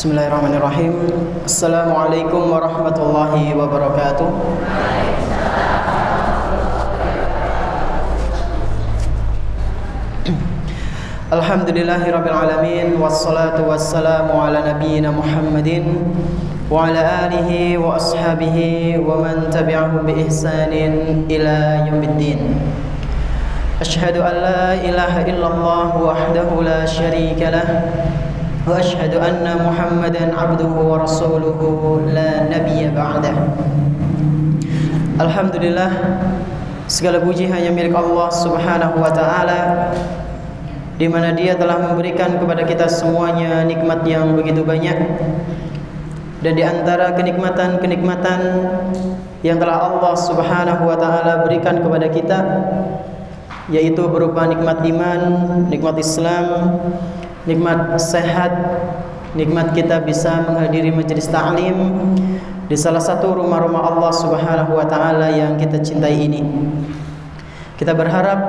Bismillahirrahmanirrahim. Assalamualaikum warahmatullahi wabarakatuh. Alhamdulillahirabbil alamin wassalatu wassalamu ala nabiyyina Muhammadin wa ala alihi wa ashabihi wa man tabi'ahum bi ihsanin ila yaumiddin. Asyhadu an la ilaha illallah wahdahu la syarika lah wa asyhadu anna Muhammadan abduhu wa rasuluhu la nabiyya ba'dah. Alhamdulillah, segala puji hanya milik Allah Subhanahu wa taala, di mana Dia telah memberikan kepada kita semuanya nikmat yang begitu banyak. Dan di antara kenikmatan-kenikmatan yang telah Allah Subhanahu wa taala berikan kepada kita, yaitu berupa nikmat iman, nikmat Islam, nikmat sehat, nikmat kita bisa menghadiri majelis ta'lim di salah satu rumah-rumah Allah Subhanahu wa taala yang kita cintai ini. Kita berharap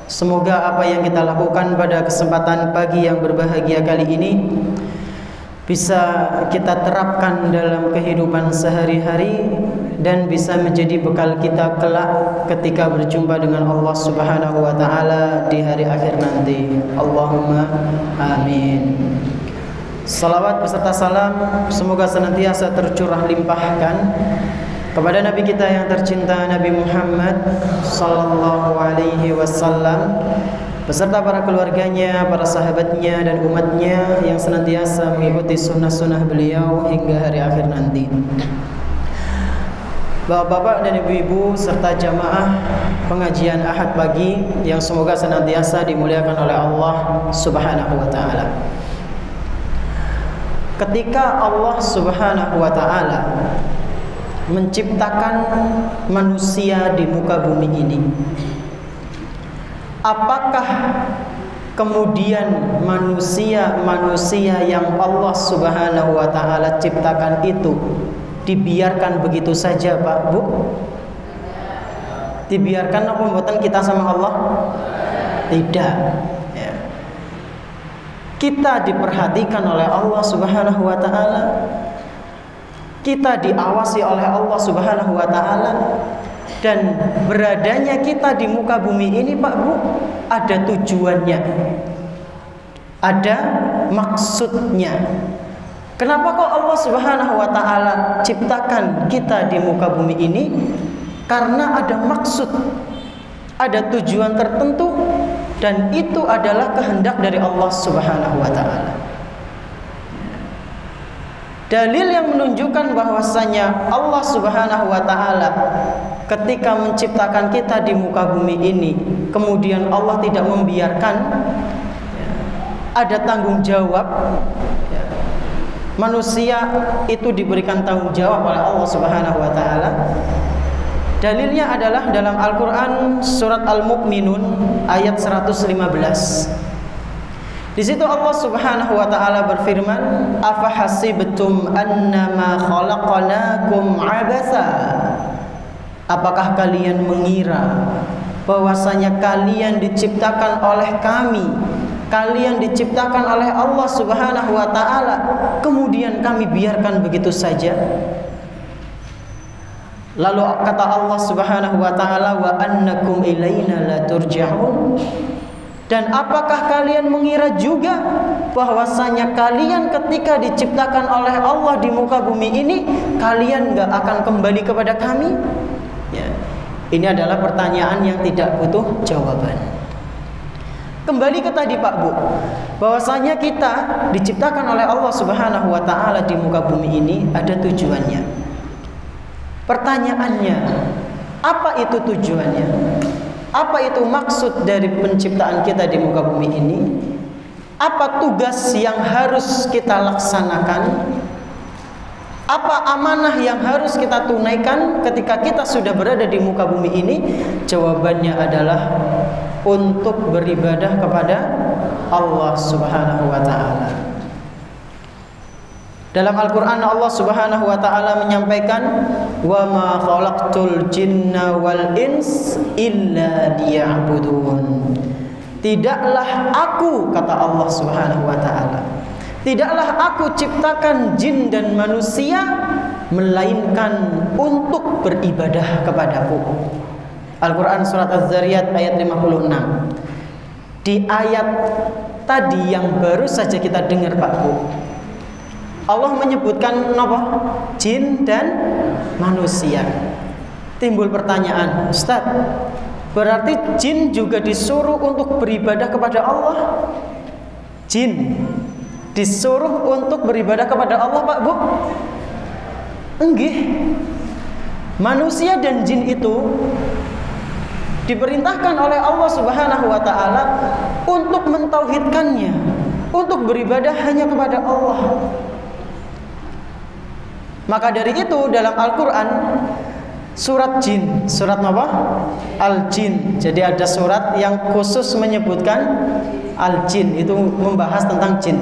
semoga apa yang kita lakukan pada kesempatan pagi yang berbahagia kali ini bisa kita terapkan dalam kehidupan sehari-hari dan bisa menjadi bekal kita kelak ketika berjumpa dengan Allah Subhanahu wa taala di hari akhir nanti. Allahumma amin. Salawat beserta salam semoga senantiasa tercurah limpahkan kepada Nabi kita yang tercinta, Nabi Muhammad sallallahu alaihi wasallam, beserta para keluarganya, para sahabatnya dan umatnya yang senantiasa mengikuti sunnah-sunnah beliau hingga hari akhir nanti. Bapak-bapak dan ibu-ibu serta jamaah pengajian Ahad pagi yang semoga senantiasa dimuliakan oleh Allah Subhanahu wa taala. Ketika Allah Subhanahu wa taala menciptakan manusia di muka bumi ini, apakah kemudian manusia yang Allah Subhanahu wa taala ciptakan itu dibiarkan begitu saja, Pak, Bu? Dibiarkan apa pembuatan kita sama Allah? Tidak. Ya. Kita diperhatikan oleh Allah Subhanahu wa taala. Kita diawasi oleh Allah Subhanahu wa taala. Dan beradanya kita di muka bumi ini, Pak, Bu, ada tujuannya, ada maksudnya. Kenapa kok Allah Subhanahu wa taala ciptakan kita di muka bumi ini? Karena ada maksud, ada tujuan tertentu, dan itu adalah kehendak dari Allah Subhanahu wa taala. Dalil yang menunjukkan bahwasanya Allah Subhanahu wa taala ketika menciptakan kita di muka bumi ini, kemudian Allah tidak membiarkan, ada tanggung jawab. Manusia itu diberikan tanggung jawab oleh Allah Subhanahu wa taala. Dalilnya adalah dalam Al-Qur'an surat Al-Mu'minun ayat 115. Di situ Allah Subhanahu wa taala berfirman, "Afahasibtum annama khalaqnakum 'abasa?" Apakah kalian mengira bahwasanya kalian diciptakan oleh kami, kalian diciptakan oleh Allah Subhanahu wa taala, kemudian kami biarkan begitu saja? Lalu kata Allah Subhanahu wa taala, "Wa annakum ilaina la turja'un." Dan apakah kalian mengira juga bahwasanya kalian ketika diciptakan oleh Allah di muka bumi ini, kalian enggak akan kembali kepada kami? Ya. Ini adalah pertanyaan yang tidak butuh jawaban. Kembali ke tadi, Pak, Bu, bahwasanya kita diciptakan oleh Allah Subhanahu wa taala di muka bumi ini ada tujuannya. Pertanyaannya, apa itu tujuannya? Apa itu maksud dari penciptaan kita di muka bumi ini? Apa tugas yang harus kita laksanakan? Apa amanah yang harus kita tunaikan ketika kita sudah berada di muka bumi ini? Jawabannya adalah untuk beribadah kepada Allah Subhanahu wa taala. Dalam Al-Qur'an Allah Subhanahu wa taala menyampaikan, "Wa ma khalaqtul jinna wal ins illa liya'budun." Tidaklah aku, kata Allah Subhanahu wa taala, tidaklah aku ciptakan jin dan manusia melainkan untuk beribadah kepadaku. Al-Quran surat Az-Zariyat ayat 56. Di ayat tadi yang baru saja kita dengar Pak Bu, Allah menyebutkan apa? Jin dan manusia. Timbul pertanyaan, Ustaz, berarti jin juga disuruh untuk beribadah kepada Allah? Jin disuruh untuk beribadah kepada Allah Pak Bu? Enggih. Manusia dan jin itu diperintahkan oleh Allah Subhanahu wa taala untuk mentauhidkannya, untuk beribadah hanya kepada Allah. Maka dari itu dalam Al-Quran surat jin, surat apa? Al-Jin. Jadi ada surat yang khusus menyebutkan Al-Jin, itu membahas tentang jin.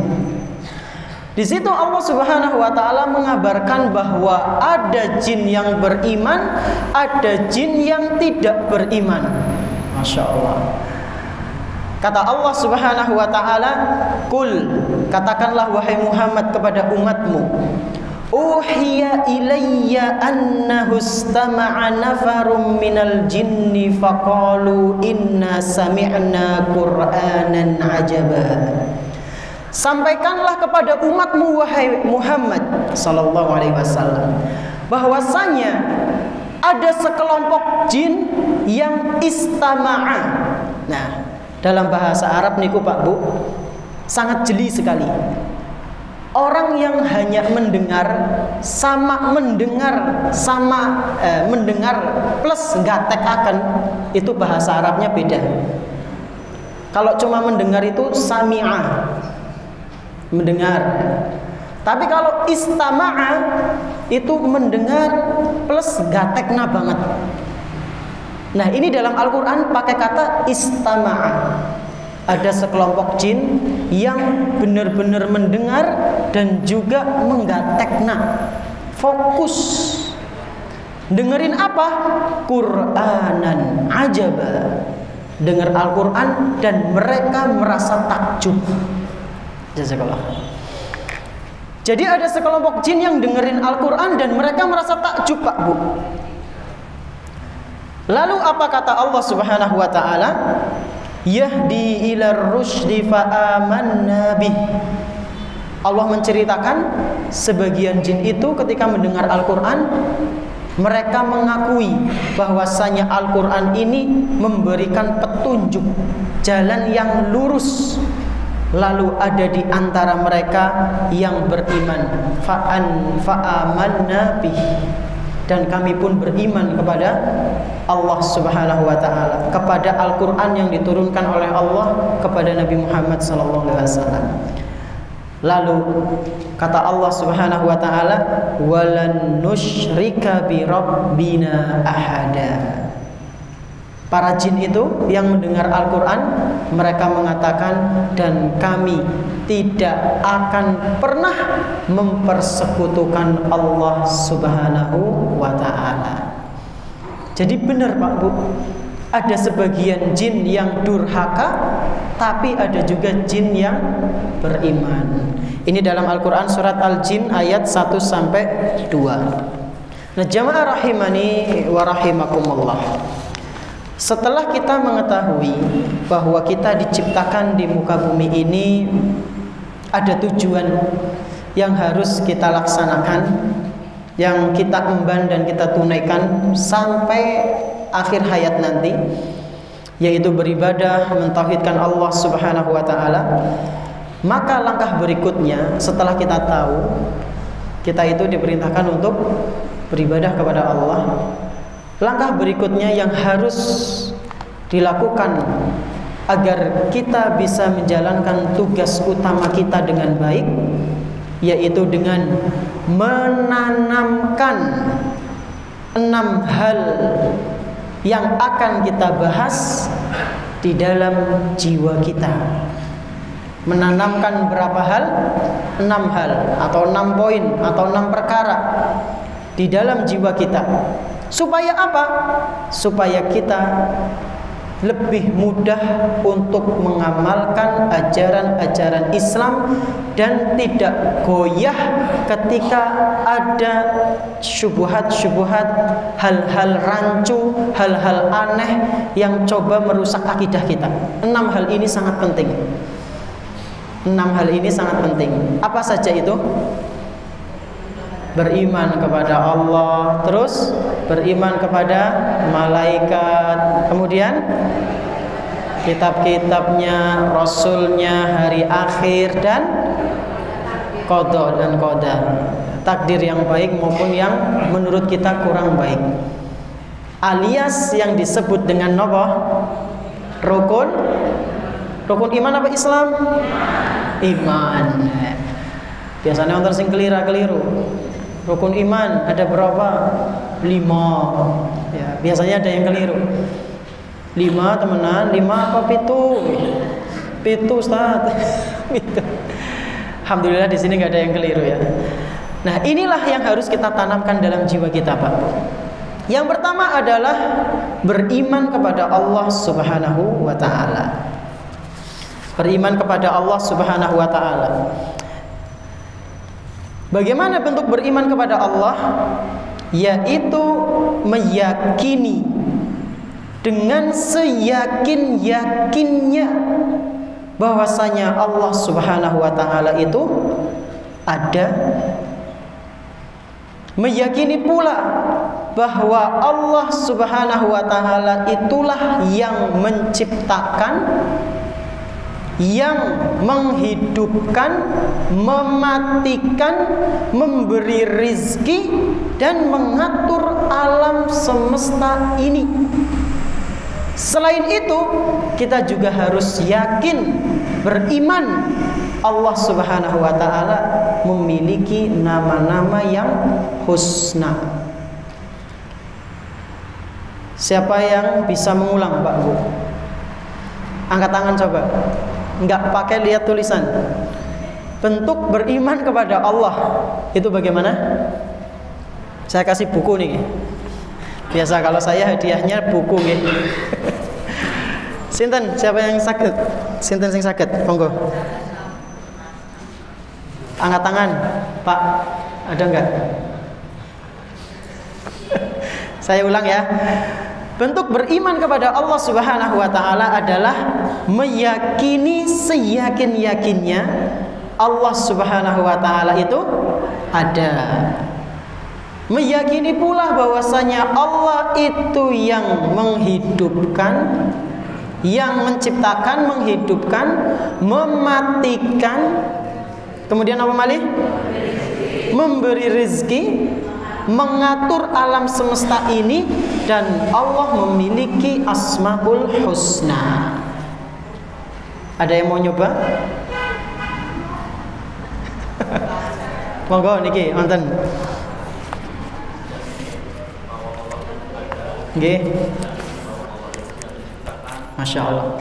Di situ Allah Subhanahu wa taala mengabarkan bahwa ada jin yang beriman, ada jin yang tidak beriman. Masya Allah. Kata Allah Subhanahu wa taala, "Qul," katakanlah wahai Muhammad kepada umatmu, "Uhiya ilayya annahu istama'a nafarum minal jinni faqalu inna sami'na Qur'anan ajaba." Sampaikanlah kepada umatmu wahai Muhammad sallallahu alaihi wasallam bahwasanya ada sekelompok jin yang istama'a. Nah, dalam bahasa Arab niku Pak Bu sangat jeli sekali. Orang yang hanya mendengar sama mendengar plus gatek akan, itu bahasa Arabnya beda. Kalau cuma mendengar itu sami'ah, mendengar. Tapi kalau istama'a itu mendengar plus gatekna banget. Nah, ini dalam Al-Quran pakai kata istama'a. Ada sekelompok jin yang benar-benar mendengar dan juga menggatekna, fokus. Dengerin apa? Qur'anan ajaba. Dengar Al-Quran dan mereka merasa takjub. Jazakallah. Jadi ada sekelompok jin yang dengerin Al-Quran dan mereka merasa takjub Pak Bu. Lalu apa kata Allah Subhanahu wa ta'ala? Yahdi ilar rusydi fa'amanna bih. Allah menceritakan sebagian jin itu ketika mendengar Al-Quran, mereka mengakui bahwasanya Al-Quran ini memberikan petunjuk jalan yang lurus. Lalu ada di antara mereka yang beriman, fa'amanna bih, dan kami pun beriman kepada Allah Subhanahu wa taala, kepada Al-Qur'an yang diturunkan oleh Allah kepada Nabi Muhammad sallallahu alaihi wasallam. Lalu kata Allah Subhanahu wa taala, walan nusyrika bi rabbina ahada. Para jin itu yang mendengar Al-Quran, mereka mengatakan, dan kami tidak akan pernah mempersekutukan Allah Subhanahu wa ta'ala. Jadi benar Pak Bu, ada sebagian jin yang durhaka, tapi ada juga jin yang beriman. Ini dalam Al-Quran surat Al-Jin ayat 1-2. Nah, jamaah rahimani wa rahimakumullah, setelah kita mengetahui bahwa kita diciptakan di muka bumi ini ada tujuan yang harus kita laksanakan, yang kita emban dan kita tunaikan sampai akhir hayat nanti, yaitu beribadah, mentauhidkan Allah Subhanahu wa ta'ala, maka langkah berikutnya setelah kita tahu kita itu diperintahkan untuk beribadah kepada Allah, langkah berikutnya yang harus dilakukan agar kita bisa menjalankan tugas utama kita dengan baik, yaitu dengan menanamkan 6 hal yang akan kita bahas di dalam jiwa kita. Menanamkan berapa hal? 6 hal atau 6 poin atau 6 perkara di dalam jiwa kita. Supaya apa? Supaya kita lebih mudah untuk mengamalkan ajaran-ajaran Islam dan tidak goyah ketika ada syubhat-syubhat, hal-hal rancu, hal-hal aneh yang coba merusak akidah kita. 6 hal ini sangat penting. 6 hal ini sangat penting. Apa saja itu? Beriman kepada Allah, terus beriman kepada malaikat, kemudian kitab-kitabnya, rasulnya, hari akhir, dan qada dan qadar, takdir yang baik maupun yang menurut kita kurang baik, alias yang disebut dengan apa? Rukun iman apa Islam? Iman. Biasanya orang sing keliru. Rukun iman ada berapa? 5. Ya, biasanya ada yang keliru. 5 temenan, 5 apa 7? 7 Ustaz. 7. Alhamdulillah di sini nggak ada yang keliru ya. Nah, inilah yang harus kita tanamkan dalam jiwa kita, Pak. Yang pertama adalah beriman kepada Allah Subhanahu wa taala. Beriman kepada Allah Subhanahu wa taala. Bagaimana bentuk beriman kepada Allah? Yaitu meyakini dengan seyakin-yakinnya bahwasanya Allah Subhanahu wa taala itu ada. Meyakini pula bahwa Allah Subhanahu wa taala itulah yang menciptakan, yang menghidupkan, mematikan, memberi rizki, dan mengatur alam semesta ini. Selain itu, kita juga harus yakin, beriman Allah Subhanahu wa taala memiliki nama-nama yang husna. Siapa yang bisa mengulang, Pak Bu? Angkat tangan coba. Enggak pakai lihat tulisan. Bentuk beriman kepada Allah itu bagaimana? Saya kasih buku nih. Biasa kalau saya hadiahnya buku nih. Sinten siapa yang sakit? Sinten sing sakit? Monggo. Angkat tangan, Pak. Ada enggak? Saya ulang ya. Bentuk beriman kepada Allah Subhanahu wa taala adalah meyakini seyakin-yakinnya Allah Subhanahu wa taala itu ada. Meyakini pula bahwasanya Allah itu yang menghidupkan, yang menciptakan, menghidupkan, mematikan, kemudian apa malih? Memberi rezeki, mengatur alam semesta ini, dan Allah memiliki asmaul husna. Ada yang mau nyoba? Monggo niki wonten. Nggih. Masya Allah.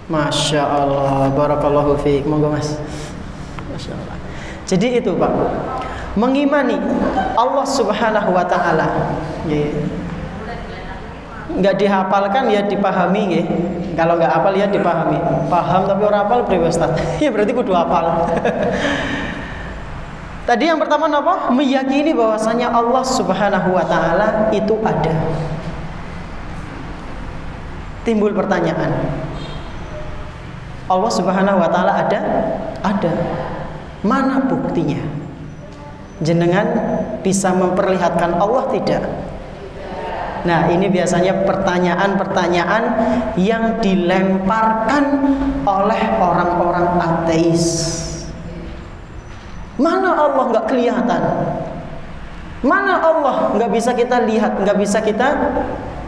Masya Allah, barakallahu fiik. Monggo Mas. Masya Allah. Jadi itu Pak, mengimani Allah Subhanahu wa taala. Nggak dihafalkan ya dipahami nggih. Kalau nggak hafal ya dipahami. Paham tapi orang hafal priwe Ustaz. Ya berarti kudu hafal. Tadi yang pertama apa? Meyakini bahwasanya Allah Subhanahu wa taala itu ada. Timbul pertanyaan, Allah Subhanahu wa taala ada? Ada. Mana buktinya? Jenengan bisa memperlihatkan Allah tidak? Nah, ini biasanya pertanyaan-pertanyaan yang dilemparkan oleh orang-orang ateis. Mana Allah nggak kelihatan? Mana Allah nggak bisa kita lihat, nggak bisa kita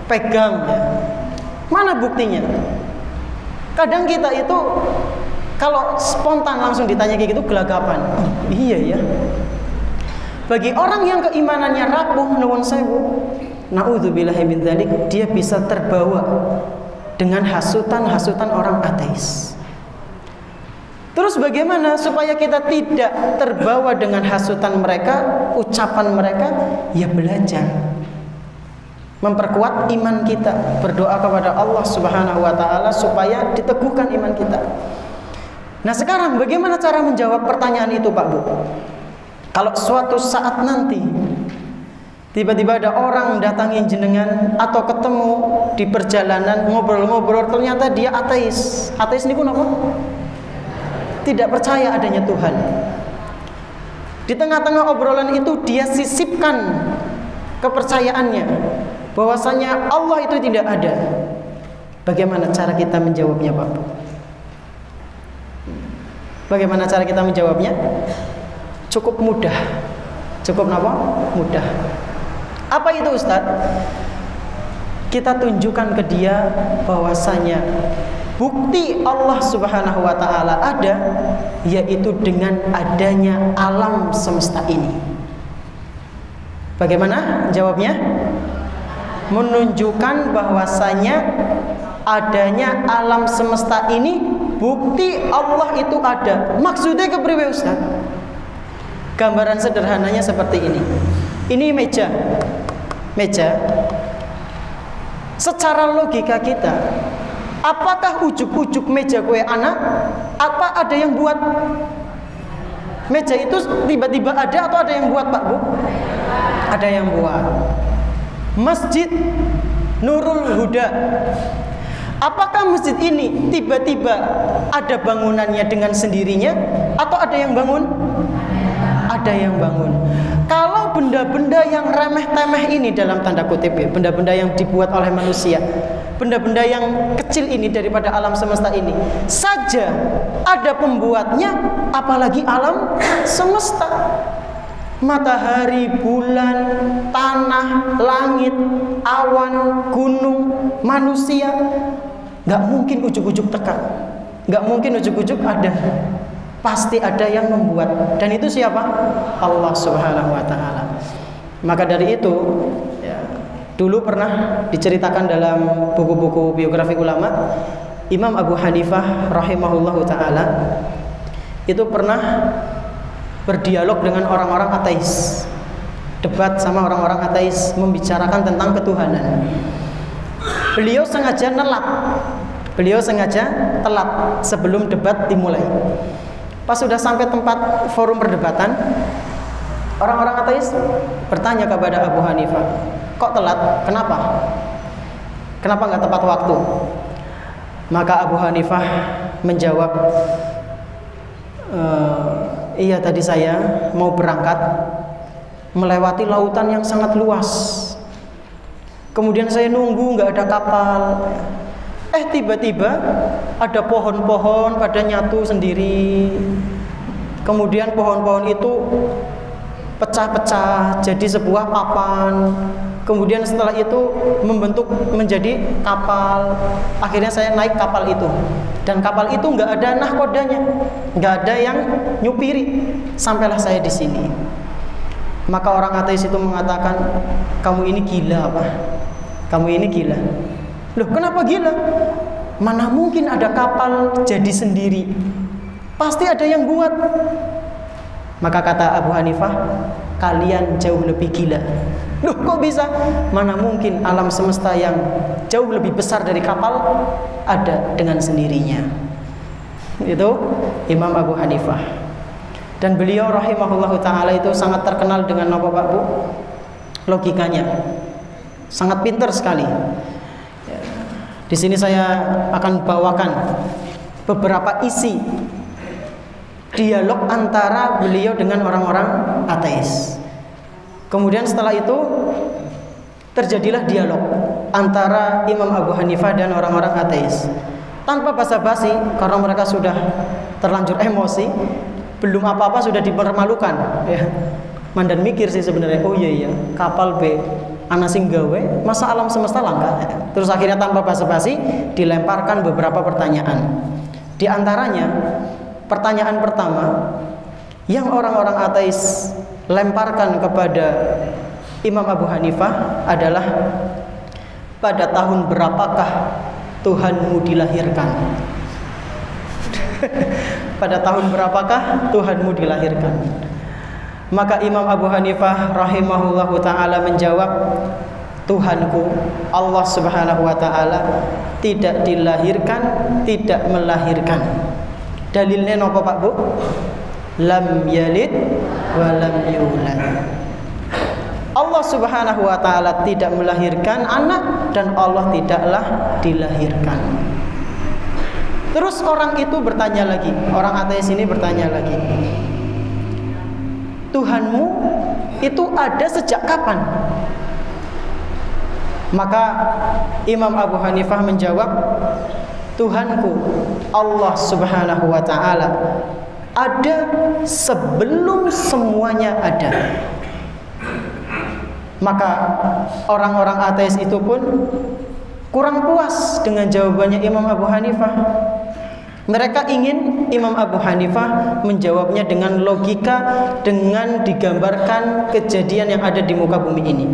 pegang? Mana buktinya? Kadang kita itu kalau spontan langsung ditanya kayak gitu gelagapan. Iya ya. Bagi orang yang keimanannya rapuh, nuwun sewu, naudzubillahi min dzalik, dia bisa terbawa dengan hasutan-hasutan orang ateis. Terus bagaimana supaya kita tidak terbawa dengan hasutan mereka, ucapan mereka? Ya belajar, memperkuat iman kita, berdoa kepada Allah Subhanahu wa taala supaya diteguhkan iman kita. Nah, sekarang bagaimana cara menjawab pertanyaan itu, Pak Bu? Kalau suatu saat nanti tiba-tiba ada orang datangi jenengan atau ketemu di perjalanan ngobrol-ngobrol, ternyata dia ateis. Ateis niku napa? Tidak percaya adanya Tuhan. Di tengah-tengah obrolan itu dia sisipkan kepercayaannya bahwasanya Allah itu tidak ada. Bagaimana cara kita menjawabnya, Pak? Bagaimana cara kita menjawabnya? Cukup mudah. Cukup apa? Mudah. Apa itu, Ustaz? Kita tunjukkan ke dia bahwasanya bukti Allah Subhanahu wa taala ada, yaitu dengan adanya alam semesta ini. Bagaimana jawabnya? Menunjukkan bahwasanya adanya alam semesta ini bukti Allah itu ada. Maksudnya kepriwe, Ustaz? Gambaran sederhananya seperti ini. Ini meja. Meja. Secara logika kita, apakah ujuk-ujuk meja kue anak? Apa ada yang buat? Meja itu tiba-tiba ada atau ada yang buat, Pak Bu? Ada yang buat. Masjid Nurul Huda. Apakah masjid ini tiba-tiba ada bangunannya dengan sendirinya atau ada yang bangun? Ada yang bangun. Kalau benda-benda yang remeh-temeh ini dalam tanda kutip ya, benda-benda yang dibuat oleh manusia, benda-benda yang kecil ini daripada alam semesta ini saja ada pembuatnya, apalagi alam semesta. Matahari, bulan, tanah, langit, awan, gunung, manusia, nggak mungkin ujuk-ujuk teka, nggak mungkin ujuk-ujuk ada. Pasti ada yang membuat, dan itu siapa? Allah Subhanahu wa taala. Maka dari itu ya, dulu pernah diceritakan dalam buku-buku biografi ulama, Imam Abu Hanifah rahimahullahu taala itu pernah berdialog dengan orang-orang ateis, debat sama orang-orang ateis, membicarakan tentang ketuhanan. Beliau sengaja telat sebelum debat dimulai. Pas sudah sampai tempat forum perdebatan, orang-orang ateis bertanya kepada Abu Hanifah, kok telat? Kenapa? Kenapa nggak tepat waktu? Maka Abu Hanifah menjawab, iya, tadi saya mau berangkat melewati lautan yang sangat luas. Kemudian saya nunggu nggak ada kapal. Tiba-tiba ada pohon-pohon pada nyatu sendiri. Kemudian pohon-pohon itu pecah-pecah jadi sebuah papan. Kemudian setelah itu membentuk menjadi kapal. Akhirnya saya naik kapal itu. Dan kapal itu nggak ada nahkodanya, nggak ada yang nyupiri. Sampailah saya di sini. Maka orang ateis itu mengatakan, kamu ini gila, apa? Kamu ini gila. Loh, kenapa gila? Mana mungkin ada kapal jadi sendiri? Pasti ada yang buat. Maka kata Abu Hanifah, kalian jauh lebih gila. Loh, kok bisa? Mana mungkin alam semesta yang jauh lebih besar dari kapal ada dengan sendirinya. Itu Imam Abu Hanifah. Dan beliau rahimahullahu ta'ala itu sangat terkenal dengan apa, Pak Bu? Logikanya. Sangat pintar sekali. Di sini saya akan bawakan beberapa isi dialog antara beliau dengan orang-orang ateis. Kemudian setelah itu terjadilah dialog antara Imam Abu Hanifah dan orang-orang ateis. Tanpa basa-basi, karena mereka sudah terlanjur emosi, belum apa-apa sudah dipermalukan. Ya. Mandan mikir sih sebenarnya, oh iya, kapal B ana sing gawe, masa alam semesta langka. Terus akhirnya tanpa basa-basi dilemparkan beberapa pertanyaan. Di antaranya pertanyaan pertama yang orang-orang ateis lemparkan kepada Imam Abu Hanifah adalah, pada tahun berapakah Tuhanmu dilahirkan? pada tahun berapakah Tuhanmu dilahirkan? Maka Imam Abu Hanifah rahimahullahu ta'ala menjawab, Tuhanku Allah subhanahu wa ta'ala tidak dilahirkan, tidak melahirkan. Dalilnya nopo Pak Bu? Lam yalid wa lam yulad. Allah subhanahu wa ta'ala tidak melahirkan anak, dan Allah tidaklah dilahirkan. Terus orang itu bertanya lagi, orang ateis ini bertanya lagi, Tuhanmu itu ada sejak kapan? Maka Imam Abu Hanifah menjawab, Tuhanku Allah subhanahu wa ta'ala ada sebelum semuanya ada. Maka orang-orang ateis itu pun kurang puas dengan jawabannya Imam Abu Hanifah. Mereka ingin Imam Abu Hanifah menjawabnya dengan logika, dengan digambarkan kejadian yang ada di muka bumi ini.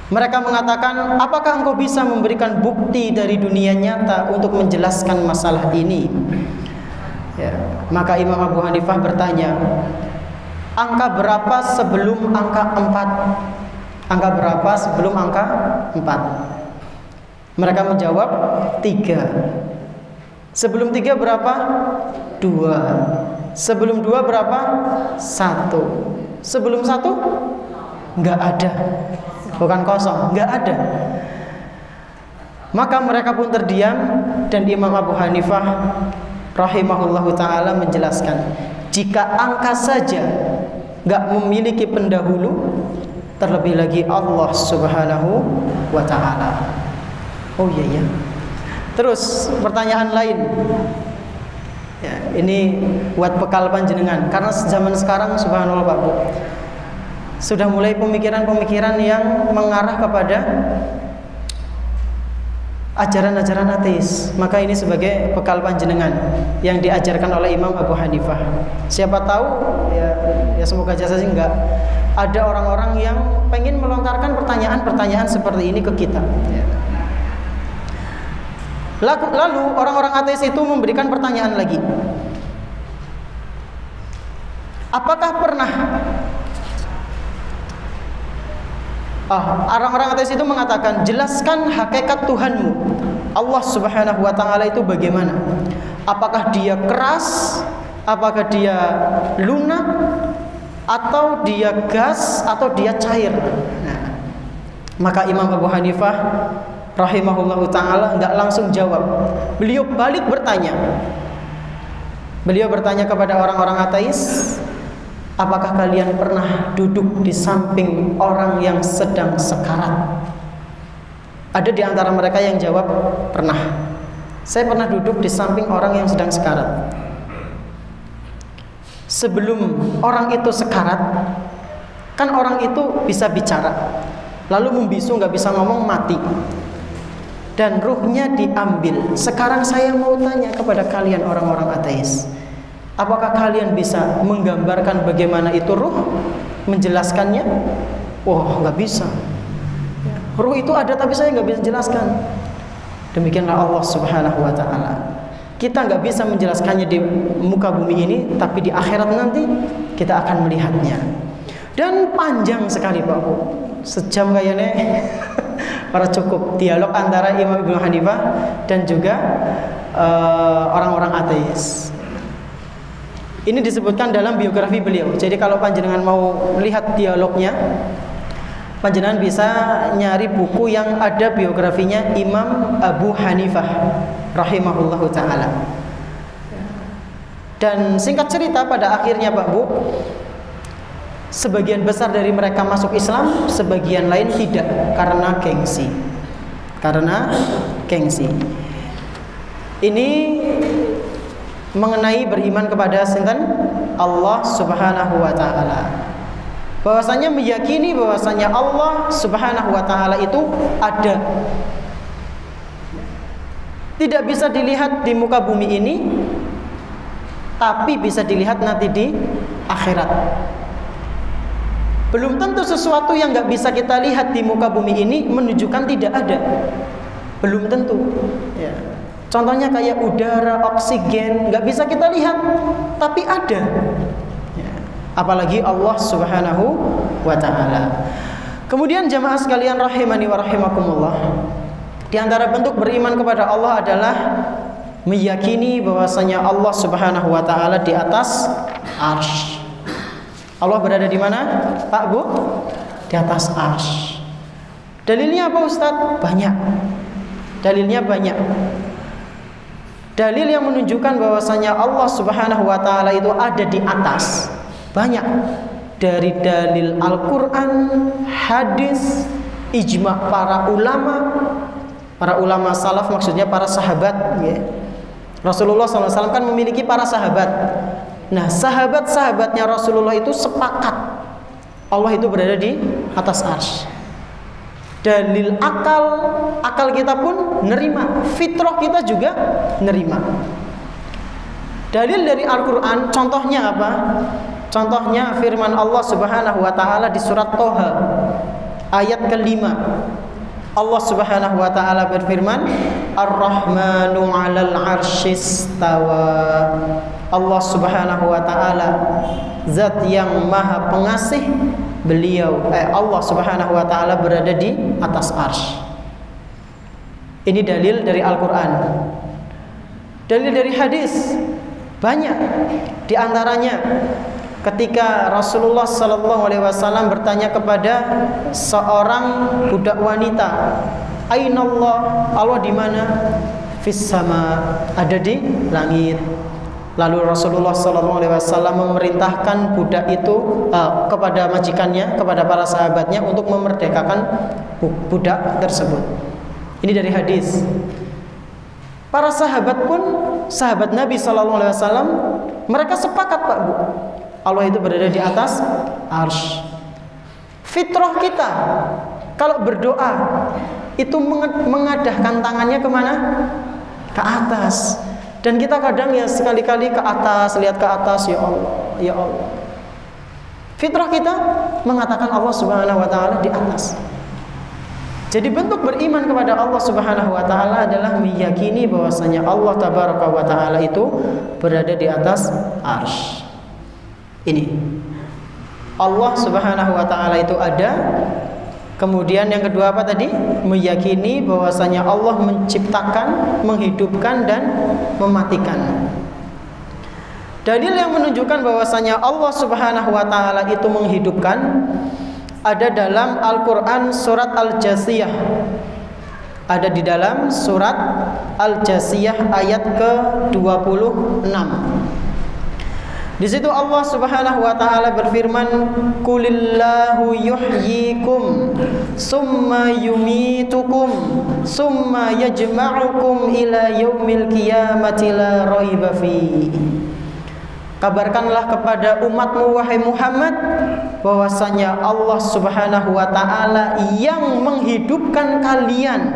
Mereka mengatakan, apakah engkau bisa memberikan bukti dari dunia nyata untuk menjelaskan masalah ini? Ya. Maka Imam Abu Hanifah bertanya, angka berapa sebelum angka 4? Angka berapa sebelum angka 4? Mereka menjawab 3. Sebelum 3 berapa? 2. Sebelum 2 berapa? 1. Sebelum 1? Enggak ada. Bukan kosong, enggak ada. Maka mereka pun terdiam, dan Imam Abu Hanifah rahimahullahu ta'ala menjelaskan, jika angka saja enggak memiliki pendahulu, terlebih lagi Allah subhanahu wa ta'ala. Oh iya ya. Terus pertanyaan lain ya, ini buat bekal panjenengan, karena zaman sekarang subhanallah Pak Bu, sudah mulai pemikiran-pemikiran yang mengarah kepada ajaran-ajaran ateis. Maka ini sebagai bekal panjenengan yang diajarkan oleh Imam Abu Hanifah. Siapa tahu ya semoga aja sih enggak ada orang-orang yang pengen melontarkan pertanyaan-pertanyaan seperti ini ke kita ya. Lalu orang-orang ateis itu memberikan pertanyaan lagi. Apakah pernah orang-orang ateis itu mengatakan, jelaskan hakikat Tuhanmu Allah subhanahu wa ta'ala itu bagaimana? Apakah dia keras? Apakah dia lunak? Atau dia gas? Atau dia cair? Nah, maka Imam Abu Hanifah rahimahullahu ta'ala enggak langsung jawab. Beliau balik bertanya. Beliau bertanya kepada orang-orang ateis, apakah kalian pernah duduk di samping orang yang sedang sekarat? Ada di antara mereka yang jawab, pernah. Saya pernah duduk di samping orang yang sedang sekarat. Sebelum orang itu sekarat, kan orang itu bisa bicara, lalu membisu, nggak bisa ngomong, mati, dan ruhnya diambil. Sekarang saya mau tanya kepada kalian orang-orang ateis, apakah kalian bisa menggambarkan bagaimana itu ruh, menjelaskannya? Wah, nggak bisa. Ruh itu ada tapi saya nggak bisa jelaskan. Demikianlah Allah subhanahu wa ta'ala. Kita nggak bisa menjelaskannya di muka bumi ini, tapi di akhirat nanti kita akan melihatnya. Dan panjang sekali Pak Bu, sejam kayaknya para cukup dialog antara Imam Ibnu Hanifah dan juga orang-orang ateis. Ini disebutkan dalam biografi beliau. Jadi kalau panjenengan mau melihat dialognya, panjenengan bisa nyari buku yang ada biografinya Imam Abu Hanifah rahimahullahu ta'ala. Dan singkat cerita, pada akhirnya Pak Bu, sebagian besar dari mereka masuk Islam, sebagian lain tidak, karena gengsi. Ini mengenai beriman kepada sinten? Allah subhanahu wa ta'ala. Bahwasanya meyakini bahwasanya Allah subhanahu wa ta'ala itu ada, tidak bisa dilihat di muka bumi ini, tapi bisa dilihat nanti di akhirat. Belum tentu sesuatu yang nggak bisa kita lihat di muka bumi ini menunjukkan tidak ada. Belum tentu ya. Contohnya kayak udara, oksigen, nggak bisa kita lihat, tapi ada. Apalagi Allah Subhanahu wa Ta'ala. Kemudian jamaah sekalian rahimani wa rahimakumullah, di antara bentuk beriman kepada Allah adalah meyakini bahwasanya Allah Subhanahu wa Ta'ala di atas arsy. Allah berada di mana, Pak Bu? Di atas arsy. Dalilnya apa Ustadz? Banyak. Dalilnya banyak. Dalil yang menunjukkan bahwasanya Allah Subhanahu wa Ta'ala itu ada di atas banyak. Dari dalil Al-Quran, hadis, ijma' para ulama salaf, maksudnya para sahabat ya. Rasulullah SAW kan memiliki para sahabat. Nah, sahabat-sahabatnya Rasulullah itu sepakat Allah itu berada di atas arsy. Dalil akal kita pun nerima, fitrah kita juga nerima. Dalil dari Al-Quran, contohnya apa? Contohnya firman Allah Subhanahu wa Ta'ala di surat Toha ayat ke-5. Allah Subhanahu wa Ta'ala berfirman, Ar-Rahmanu 'alal 'arsyistawa. Allah Subhanahu wa Ta'ala zat yang maha pengasih, Allah Subhanahu wa Ta'ala berada di atas arsy. Ini dalil dari Al-Quran. Dalil dari hadis banyak. Di antaranya ketika Rasulullah SAW bertanya kepada seorang budak wanita, Ainallah, Allah di mana? Fis sama, ada di langit. Lalu Rasulullah SAW memerintahkan budak itu kepada majikannya, kepada para sahabatnya untuk memerdekakan budak tersebut. Ini dari hadis. Para sahabat pun, sahabat Nabi SAW, mereka sepakat Pak Bu, Allah itu berada di atas arsy. Fitrah kita kalau berdoa itu mengadahkan tangannya kemana? Ke atas. Dan kita kadang ya sekali-kali ke atas, lihat ke atas, ya Allah, ya Allah. Fitrah kita mengatakan Allah Subhanahu wa Ta'ala di atas. Jadi bentuk beriman kepada Allah Subhanahu wa Ta'ala adalah meyakini bahwasanya Allah Tabaraka wa Ta'ala itu berada di atas arsy. Ini Allah Subhanahu wa Ta'ala itu ada. Kemudian yang kedua apa tadi? Meyakini bahwasanya Allah menciptakan, menghidupkan dan mematikan. Dalil yang menunjukkan bahwasanya Allah Subhanahu wa Ta'ala itu menghidupkan ada dalam Al-Quran surat Al-Jasiyah. Ada di dalam surat Al-Jasiyah ayat ke-26. Di situ Allah Subhanahu wa Ta'ala berfirman, Qulillahu yuhyikum summa yumitukum summa yajma'ukum ila yaumil qiyamati la raiba fi. Kabarkanlah kepada umatmu wahai Muhammad bahwasanya Allah Subhanahu wa Ta'ala yang menghidupkan kalian.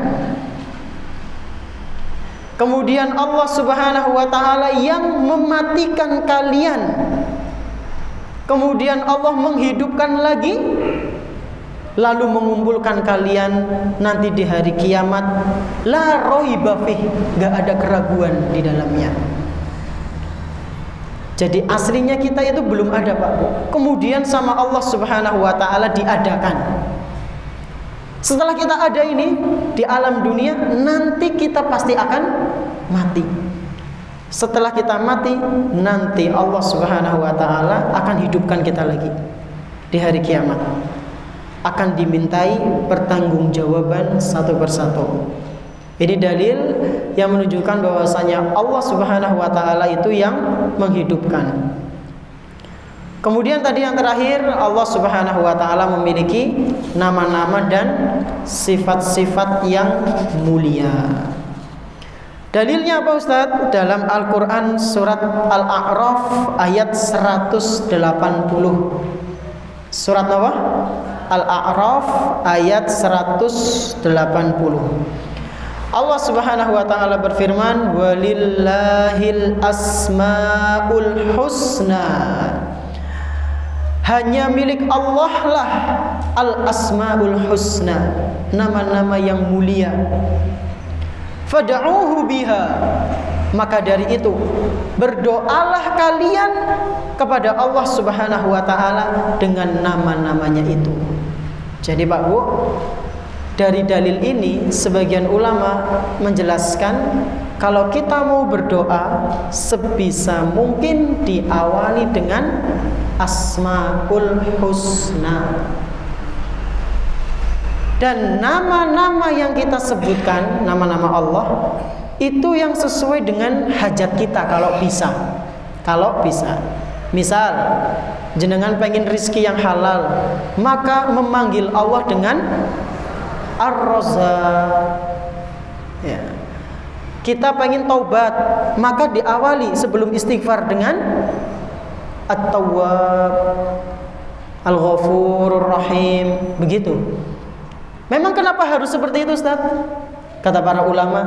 Kemudian Allah Subhanahu wa Ta'ala yang mematikan kalian. Kemudian Allah menghidupkan lagi, lalu mengumpulkan kalian nanti di hari kiamat. La raiba fih, gak ada keraguan di dalamnya. Jadi aslinya kita itu belum ada Pak Bu. Kemudian sama Allah Subhanahu wa Ta'ala diadakan. Setelah kita ada ini di alam dunia, nanti kita pasti akan mati. Setelah kita mati, nanti Allah Subhanahu wa Ta'ala akan hidupkan kita lagi di hari kiamat. Akan dimintai pertanggungjawaban satu persatu. Ini dalil yang menunjukkan bahwasanya Allah Subhanahu wa Ta'ala itu yang menghidupkan. Kemudian tadi yang terakhir, Allah Subhanahu wa Ta'ala memiliki nama-nama dan sifat-sifat yang mulia. Dalilnya apa Ustaz? Dalam Al-Quran surat Al-A'raf ayat 180. Surat apa? Al-A'raf ayat 180. Allah Subhanahu wa Ta'ala berfirman, Walillahil asma'ul husna. Hanya milik Allah lah al-asma'ul husna, nama-nama yang mulia. fad'uuhu biha. Maka dari itu berdoalah kalian kepada Allah Subhanahu wa taala dengan nama-namanya itu. Jadi Pak Bu, dari dalil ini sebagian ulama menjelaskan kalau kita mau berdoa sebisa mungkin diawali dengan Asmaul Husna. Dan nama-nama yang kita sebutkan, nama-nama Allah itu yang sesuai dengan hajat kita kalau bisa. Kalau bisa. Misal jenengan pengen rizki yang halal, maka memanggil Allah dengan Ar-Razzaq. Ya. Kita pengen taubat, maka diawali sebelum istighfar dengan At-Tawwab, Al-Ghafurur Rahim. Begitu. Memang kenapa harus seperti itu, Ustaz? Kata para ulama,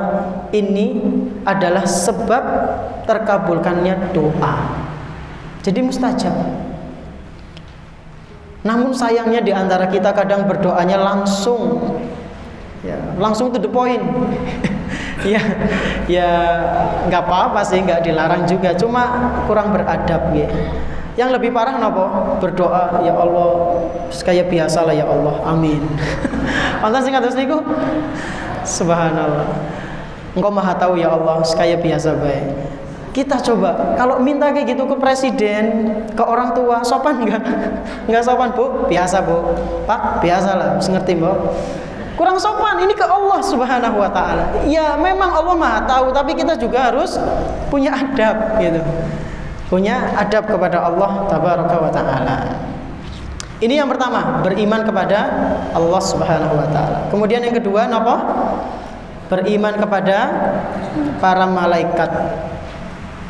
ini adalah sebab terkabulkannya doa. Jadi mustajab. Namun sayangnya di antara kita kadang berdoanya langsung, ya, langsung to the point. ya nggak apa-apa sih, nggak dilarang juga, cuma kurang beradab ya. Yang lebih parah napa? Berdoa, ya Allah, kayak biasa lah ya Allah, amin. Wonten sing kados niku? Subhanallah. Engkau maha tahu ya Allah, kayak biasa baik. Kita coba kalau minta kayak gitu ke presiden, ke orang tua, sopan enggak? Enggak sopan, Bu. Biasa, Bu. Pak, biasa lah, harus ngerti, Bu. Kurang sopan. Ini ke Allah Subhanahu wa taala. Ya, memang Allah maha tahu, tapi kita juga harus punya adab gitu. Punya adab kepada Allah tabaraka wa taala. Ini yang pertama, beriman kepada Allah Subhanahu wa taala. Kemudian yang kedua napa? Beriman kepada para malaikat.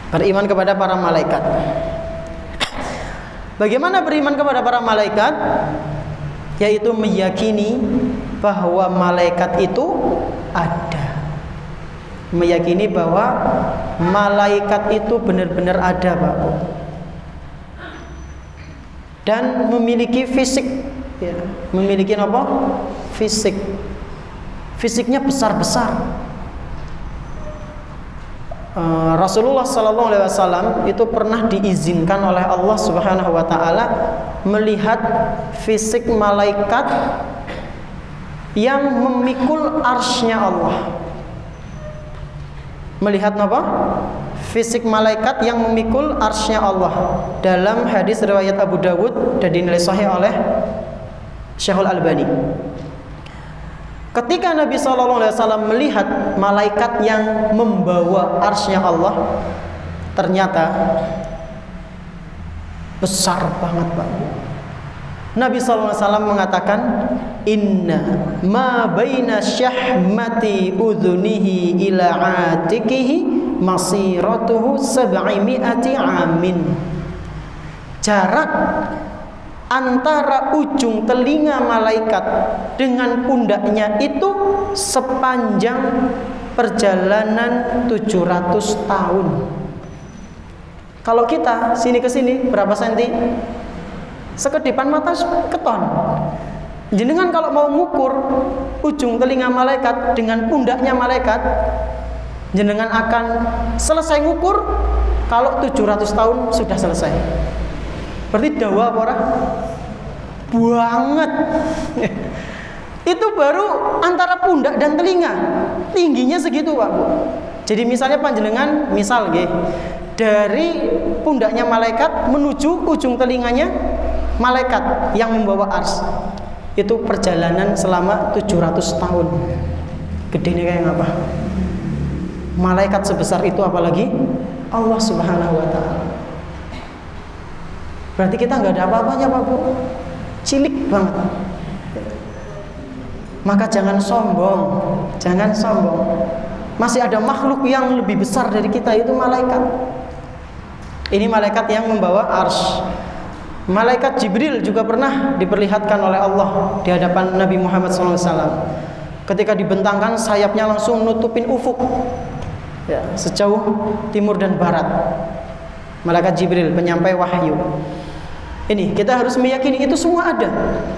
Beriman kepada para malaikat. Bagaimana beriman kepada para malaikat? Yaitu meyakini bahwa malaikat itu ada. Meyakini bahwa malaikat itu benar-benar ada, Pak. Dan memiliki fisik, ya. Memiliki apa? Fisik. Fisiknya besar-besar. Rasulullah SAW itu pernah diizinkan oleh Allah Subhanahu wa taala melihat fisik malaikat yang memikul arsy-Nya Allah. Melihat apa? Fisik malaikat yang memikul arsy-Nya Allah. Dalam hadis riwayat Abu Dawud dan dinilai sahih oleh Syekhul Albani. Ketika Nabi SAW melihat malaikat yang membawa arsy-Nya Allah, ternyata besar banget, Pak. Nabi SAW mengatakan, inna ma baina syahmati udhunihi ila atikihi masiratuhu 700 amin. Jarak antara ujung telinga malaikat dengan pundaknya itu sepanjang perjalanan 700 tahun. Kalau kita sini ke sini berapa senti? Sekedipan mata keton. Jenengan kalau mau ngukur ujung telinga malaikat dengan pundaknya malaikat, jenengan akan selesai ngukur kalau 700 tahun sudah selesai. Berarti dawa apa ora? Banget. Itu baru antara pundak dan telinga. Tingginya segitu, Pak, Bu. Jadi misalnya panjenengan, misal nggih, dari pundaknya malaikat menuju ujung telinganya malaikat yang membawa ars. Itu perjalanan selama 700 tahun. Gedenya kayak apa? Malaikat sebesar itu apalagi Allah Subhanahu wa taala. Berarti kita nggak ada apa-apanya, Pak, Bu. Cilik banget. Maka jangan sombong. Jangan sombong. Masih ada makhluk yang lebih besar dari kita, itu malaikat. Ini malaikat yang membawa arsy. Malaikat Jibril juga pernah diperlihatkan oleh Allah di hadapan Nabi Muhammad SAW. Ketika dibentangkan sayapnya langsung nutupin ufuk, ya, sejauh timur dan barat. Malaikat Jibril, penyampai wahyu. Ini kita harus meyakini itu semua ada,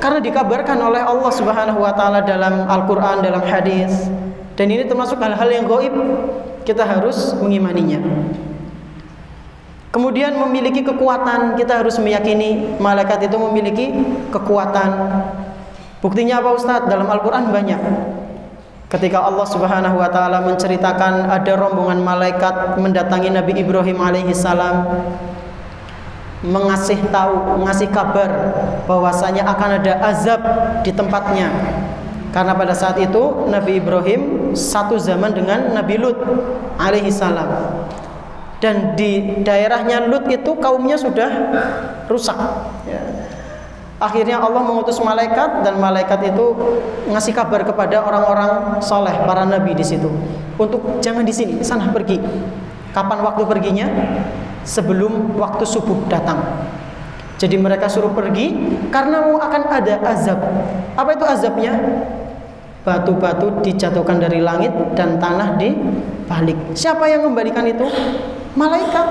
karena dikabarkan oleh Allah Subhanahu wa taala dalam Al-Qur'an, dalam hadis, Dan ini termasuk hal-hal yang gaib, kita harus mengimaninya. Kemudian memiliki kekuatan, kita harus meyakini malaikat itu memiliki kekuatan. Buktinya apa Ustaz? Dalam Al-Quran banyak. Ketika Allah Subhanahu wa ta'ala menceritakan ada rombongan malaikat mendatangi Nabi Ibrahim alaihi salam, mengasih kabar bahwasanya akan ada azab di tempatnya. Karena pada saat itu Nabi Ibrahim satu zaman dengan Nabi Lut alaihi salam. Dan di daerahnya Lut itu kaumnya sudah rusak, ya. Akhirnya Allah mengutus malaikat, dan malaikat itu ngasih kabar kepada orang-orang soleh, para nabi di situ, untuk jangan di sini, sana pergi. Kapan waktu perginya? Sebelum waktu subuh datang. Jadi mereka suruh pergi karena mau akan ada azab. Apa itu azabnya? Batu-batu dijatuhkan dari langit dan tanah dibalik. Siapa yang membalikan itu? Malaikat,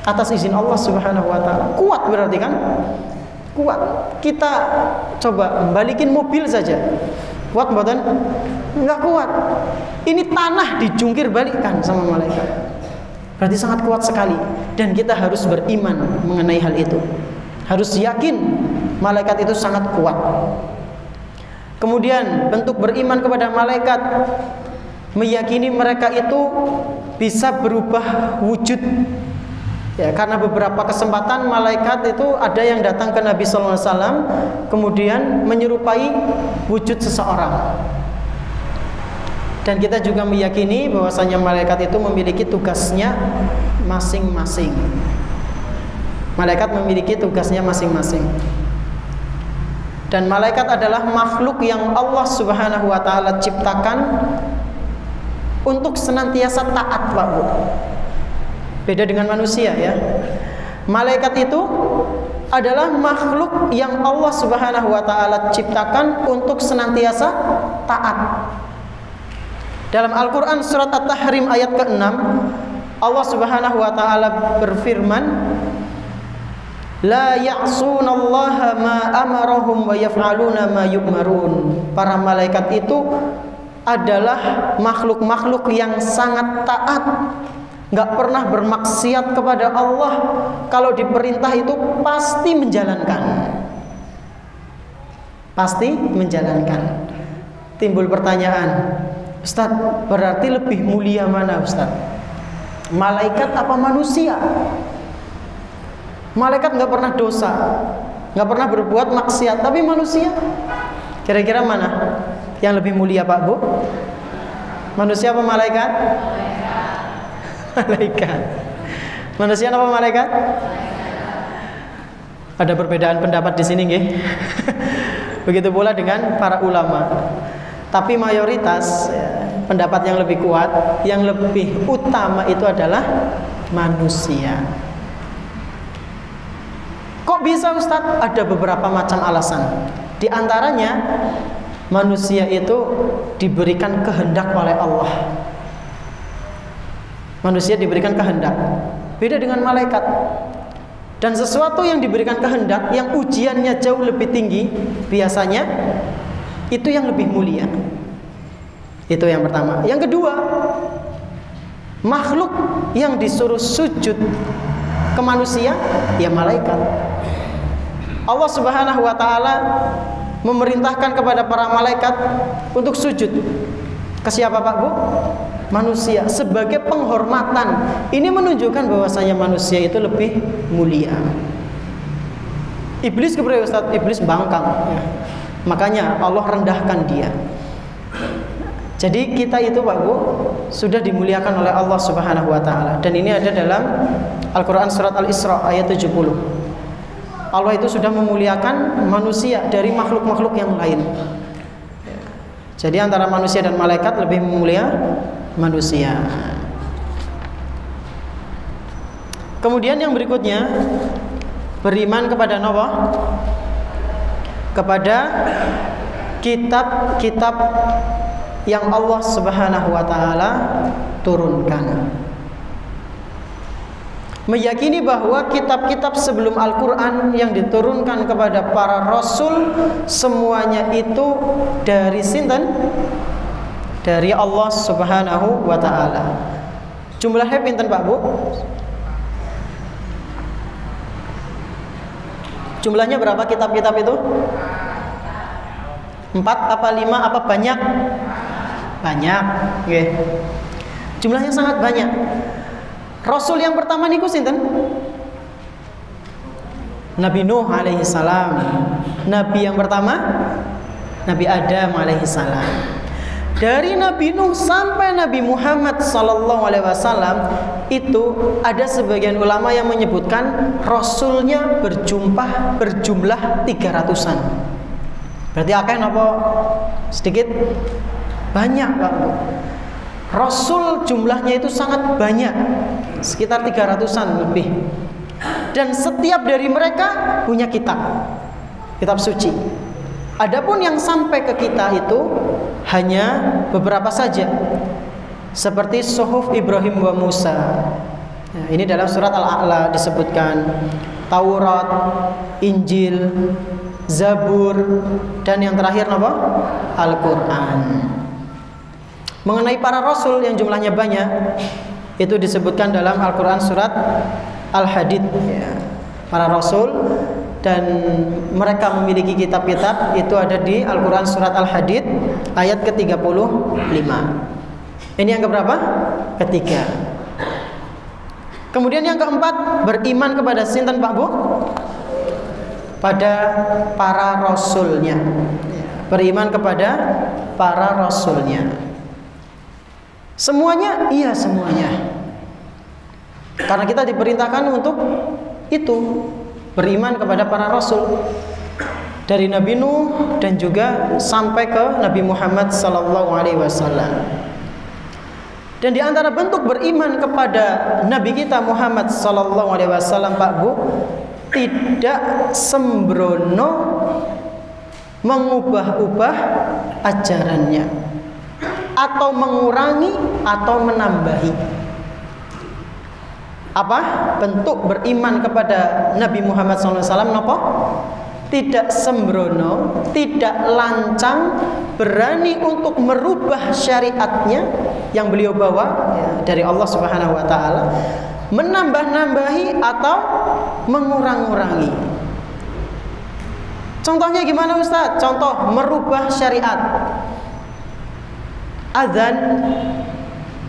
atas izin Allah Subhanahu wa ta'ala. Kuat berarti kan? Kuat. Kita coba balikin mobil saja, kuat mboten? Enggak kuat. Ini tanah dijungkir balikkan sama malaikat. Berarti sangat kuat sekali. Dan kita harus beriman mengenai hal itu. Harus yakin malaikat itu sangat kuat. Kemudian bentuk beriman kepada malaikat, meyakini mereka itu bisa berubah wujud. Ya, karena beberapa kesempatan malaikat itu ada yang datang ke Nabi sallallahu alaihi wasallam kemudian menyerupai wujud seseorang. Dan kita juga meyakini bahwasanya malaikat itu memiliki tugasnya masing-masing. Malaikat memiliki tugasnya masing-masing. Dan malaikat adalah makhluk yang Allah Subhanahu wa ta'ala ciptakan untuk senantiasa taat, Pak Bu. Beda dengan manusia, ya. Malaikat itu adalah makhluk yang Allah Subhanahu wa ta'ala ciptakan untuk senantiasa taat. Dalam Al-Quran surat At-Tahrim ayat ke-6, Allah Subhanahu wa ta'ala berfirman, la ya'sunallaha ma amarahum wa yaf'aluna ma yu'marun. Para malaikat itu adalah makhluk-makhluk yang sangat taat, nggak pernah bermaksiat kepada Allah. Kalau diperintah itu pasti menjalankan. Pasti menjalankan. Timbul pertanyaan, Ustaz, berarti lebih mulia mana Ustaz? Malaikat apa manusia? Malaikat nggak pernah dosa, nggak pernah berbuat maksiat, tapi manusia, kira-kira mana yang lebih mulia, Pak Bu? Manusia apa malaikat? Malaikat. Manusia apa malaikat? Ada perbedaan pendapat di sini, nggih. Begitu pula dengan para ulama. Tapi mayoritas pendapat yang lebih kuat, yang lebih utama itu adalah manusia. Kok bisa Ustadz? Ada beberapa macam alasan. Di antaranya manusia itu diberikan kehendak oleh Allah. Manusia diberikan kehendak, beda dengan malaikat. Dan sesuatu yang diberikan kehendak, yang ujiannya jauh lebih tinggi, biasanya itu yang lebih mulia. Itu yang pertama. Yang kedua, makhluk yang disuruh sujud ke manusia, ya malaikat. Allah Subhanahu wa ta'ala memerintahkan kepada para malaikat untuk sujud ke siapa, Pak Bu? Manusia, sebagai penghormatan. Ini menunjukkan bahwasanya manusia itu lebih mulia. Iblis kepada Ustaz, iblis bangkang, ya. Makanya Allah rendahkan dia. Jadi kita itu, Pak Bu, sudah dimuliakan oleh Allah Subhanahu wa ta'ala. Dan ini ada dalam Al-Quran surat Al-Isra ayat 70. Allah itu sudah memuliakan manusia dari makhluk-makhluk yang lain. Jadi antara manusia dan malaikat lebih mulia manusia. Kemudian yang berikutnya, beriman kepada Nabi, kepada kitab-kitab yang Allah Subhanahu wa ta'ala turunkan. Meyakini bahwa kitab-kitab sebelum Al-Quran yang diturunkan kepada para rasul, semuanya itu dari sinten? dari Allah Subhanahu wa taala. Jumlahnya pinten Pak Bu? Jumlahnya berapa kitab-kitab itu? 4 apa 5 apa banyak? Banyak. Nggih. Jumlahnya sangat banyak. Rasul yang pertama niku sinten? Nabi Nuh alaihi salam. Nabi yang pertama Nabi Adam alaihi salam. Dari Nabi Nuh sampai Nabi Muhammad sallallahu alaihi wasallam itu ada sebagian ulama yang menyebutkan rasulnya berjumlah 300-an. Berarti akeh napa sedikit? Banyak, Pak. Rasul jumlahnya itu sangat banyak, sekitar 300-an lebih. Dan setiap dari mereka punya kitab suci. Adapun yang sampai ke kita itu hanya beberapa saja, seperti Suhuf Ibrahim wa Musa. Nah, ini dalam surat Al-A'la disebutkan Taurat, Injil, Zabur, dan yang terakhir apa? Al-Quran. Mengenai para rasul yang jumlahnya banyak, itu disebutkan dalam Al-Quran surat Al-Hadid, ya. Para rasul dan mereka memiliki kitab-kitab itu ada di Al-Quran surat Al-Hadid ayat ke-35. Ini yang keberapa? Ketiga. Kemudian yang keempat, beriman kepada sinten Pak Bu? Pada para rasulnya. Beriman kepada para rasulnya. Semuanya? Iya, semuanya. Karena kita diperintahkan untuk itu, beriman kepada para rasul, dari Nabi Nuh dan juga sampai ke Nabi Muhammad sallallahu alaihi wasallam. Dan di antara bentuk beriman kepada Nabi kita Muhammad sallallahu alaihi wasallam, Pak Bu, tidak sembrono mengubah-ubah ajarannya atau mengurangi atau menambahi. Apa bentuk beriman kepada Nabi Muhammad SAW? Napa? Tidak sembrono, tidak lancang, berani untuk merubah syariatnya yang beliau bawa ya, dari Allah Subhanahu wa taala, menambah-nambahi atau mengurang-urangi. Contohnya gimana Ustaz? Contoh merubah syariat. Azan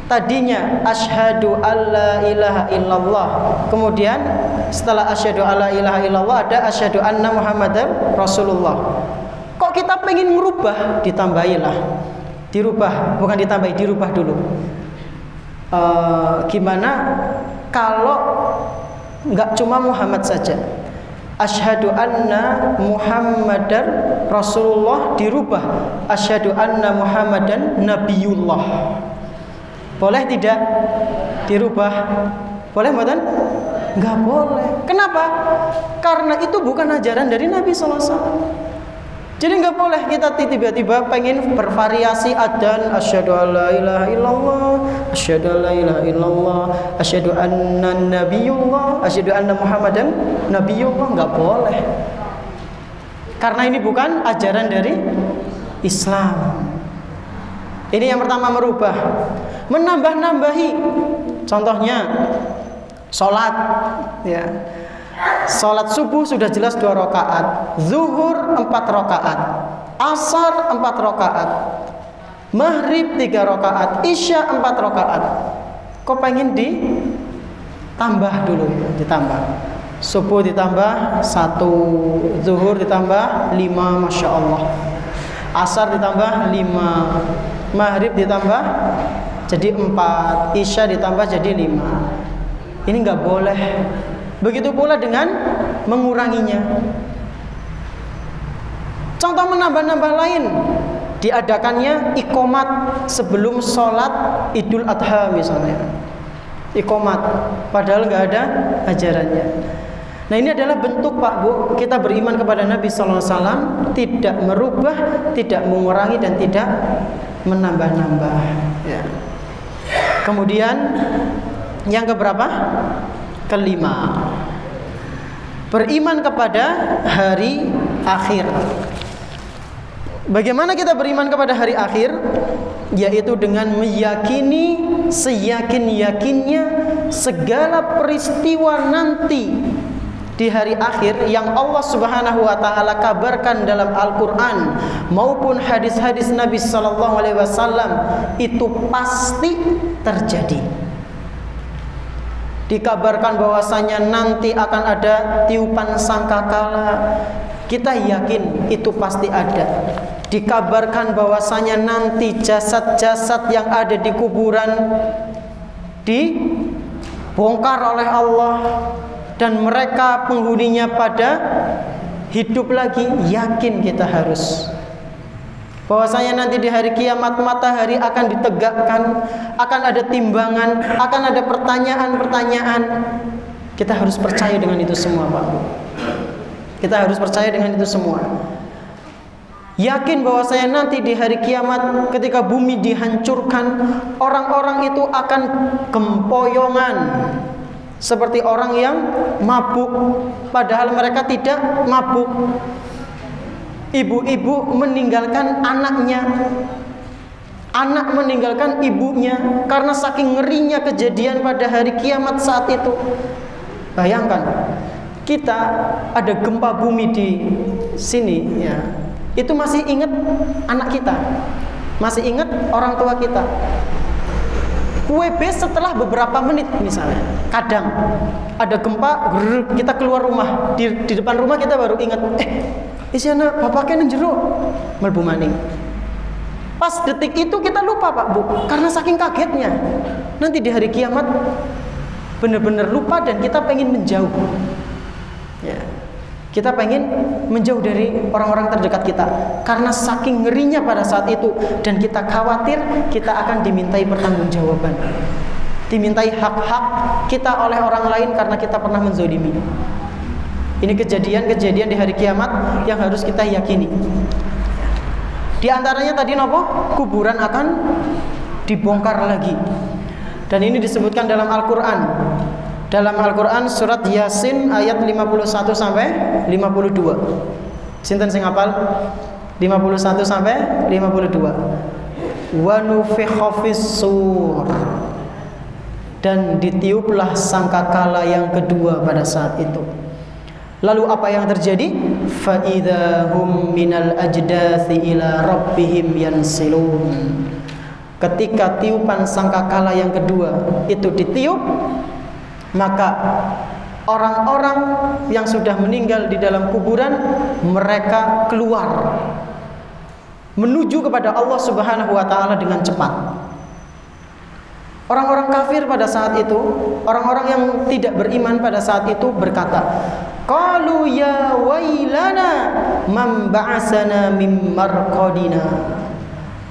tadinya asyhadu alla ilaha illallah, kemudian setelah asyhadu alla ilaha illallah ada asyhadu anna muhammadar rasulullah. Kok kita pengen merubah? Ditambahilah, dirubah, bukan ditambahi, dirubah dulu. Gimana kalau nggak cuma Muhammad saja, asyhadu anna muhammadar rasulullah, dirubah asyhadu anna muhammadan nabiyullah. Boleh tidak dirubah? Boleh mboten? Enggak boleh. Kenapa? Karena itu bukan ajaran dari Nabi sallallahu alaihi wasallam. Jadi enggak boleh kita tiba-tiba pengen bervariasi adzan, asyhadu alla ilaha illallah, asyhadu alla ilaha illallah, asyhadu anna nabiyullah, asyhadu anna muhammadan nabiyullah. Enggak boleh. Karena ini bukan ajaran dari Islam. Ini yang pertama, merubah. Menambah-nambahi. Contohnya salat ya. Salat subuh sudah jelas 2 rakaat, zuhur 4 rakaat, asar 4 rakaat, maghrib 3 rakaat, isya 4 rakaat. Kok pengen ditambah dulu ya? Ditambah. Subuh ditambah 1, zuhur ditambah 5, Masya Allah. Asar ditambah 5, maghrib ditambah jadi 4, isya ditambah jadi 5. Ini nggak boleh. Begitu pula dengan menguranginya. Contoh menambah-nambah lain, diadakannya iqomat sebelum sholat Idul Adha misalnya. Iqomat, padahal nggak ada ajarannya. Nah, ini adalah bentuk Pak Bu, kita beriman kepada Nabi sallallahu alaihi wasallam, tidak merubah, tidak mengurangi dan tidak menambah-nambah ya. Kemudian yang keberapa? Kelima, beriman kepada hari akhir. Bagaimana kita beriman kepada hari akhir? Yaitu dengan meyakini seyakin-yakinnya segala peristiwa nanti di hari akhir yang Allah Subhanahu wa taala kabarkan dalam Al-Qur'an maupun hadis-hadis Nabi sallallahu alaihi wasallam itu pasti terjadi. Dikabarkan bahwasanya nanti akan ada tiupan sangkakala, kita yakin itu pasti ada. Dikabarkan bahwasanya nanti jasad-jasad yang ada di kuburan dibongkar oleh Allah dan mereka penghuninya pada hidup lagi, yakin kita harus. Bahwasanya nanti di hari kiamat matahari akan ditegakkan, akan ada timbangan, akan ada pertanyaan-pertanyaan. Kita harus percaya dengan itu semua, Pak. Kita harus percaya dengan itu semua. Yakin bahwasanya nanti di hari kiamat ketika bumi dihancurkan, orang-orang itu akan gempoyongan seperti orang yang mabuk, padahal mereka tidak mabuk. Ibu-ibu meninggalkan anaknya, anak meninggalkan ibunya karena saking ngerinya kejadian pada hari kiamat saat itu. Bayangkan, kita ada gempa bumi di sini ya. Itu masih ingat anak kita, masih ingat orang tua kita. QWB setelah beberapa menit misalnya, kadang ada gempa, kita keluar rumah, di depan rumah kita baru ingat, isi anak bapaknya nang jero mlebu maning. Pas detik itu kita lupa, Pak Bu, karena saking kagetnya. Nanti di hari kiamat benar-benar lupa dan kita pengen menjauh. Ya. Kita pengen menjauh dari orang-orang terdekat kita karena saking ngerinya pada saat itu, dan kita khawatir kita akan dimintai pertanggungjawaban, dimintai hak-hak kita oleh orang lain karena kita pernah menzolimi. Ini kejadian-kejadian di hari kiamat yang harus kita yakini. Di antaranya tadi nopo, kuburan akan dibongkar lagi, dan ini disebutkan dalam Al-Quran. Dalam Al-Quran surat Yasin ayat 51 sampai 52. Sinten sing hafal? 51 sampai 52. Wa nufikha fis-sur, dan ditiuplah sangkakala yang kedua pada saat itu. Lalu apa yang terjadi? Fa idzahum minal ajdathi ila rabbihim yansilun. Ketika tiupan sangkakala yang kedua itu ditiup, maka orang-orang yang sudah meninggal di dalam kuburan, mereka keluar menuju kepada Allah Subhanahu wa taala dengan cepat. Orang-orang kafir pada saat itu, orang-orang yang tidak beriman pada saat itu berkata, qalu ya wailana man ba'asana mim marqadina.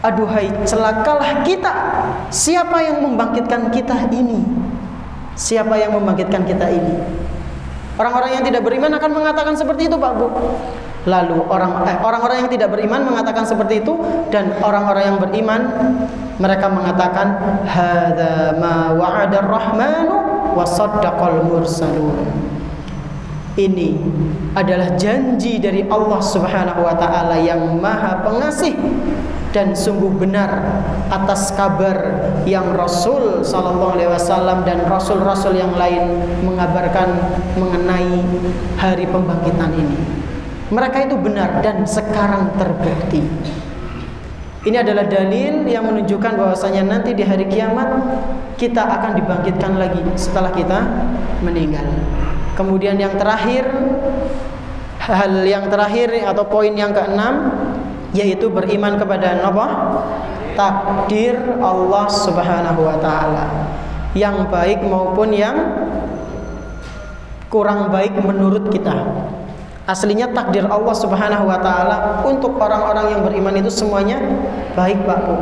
Aduhai celakalah kita, siapa yang membangkitkan kita ini? Siapa yang membangkitkan kita ini? Orang-orang yang tidak beriman akan mengatakan seperti itu, Pak Bu. Lalu orang-orang yang tidak beriman mengatakan seperti itu, dan orang-orang yang beriman mereka mengatakan hadza ma wa'ada ar-rahmanu wa saddaqal mursalun. Ini adalah janji dari Allah Subhanahu wa taala yang Maha Pengasih, dan sungguh benar atas kabar yang Rasul sallallahu alaihi wasallam dan rasul-rasul yang lain mengabarkan mengenai hari pembangkitan ini. Mereka itu benar dan sekarang terbukti. Ini adalah dalil yang menunjukkan bahwasanya nanti di hari kiamat kita akan dibangkitkan lagi setelah kita meninggal. Kemudian yang terakhir, hal yang terakhir atau poin yang keenam, yaitu beriman kepada apa? Takdir Allah Subhanahu wa taala, yang baik maupun yang kurang baik menurut kita. Aslinya takdir Allah Subhanahu wa taala untuk orang-orang yang beriman itu semuanya baik, Pak Bu.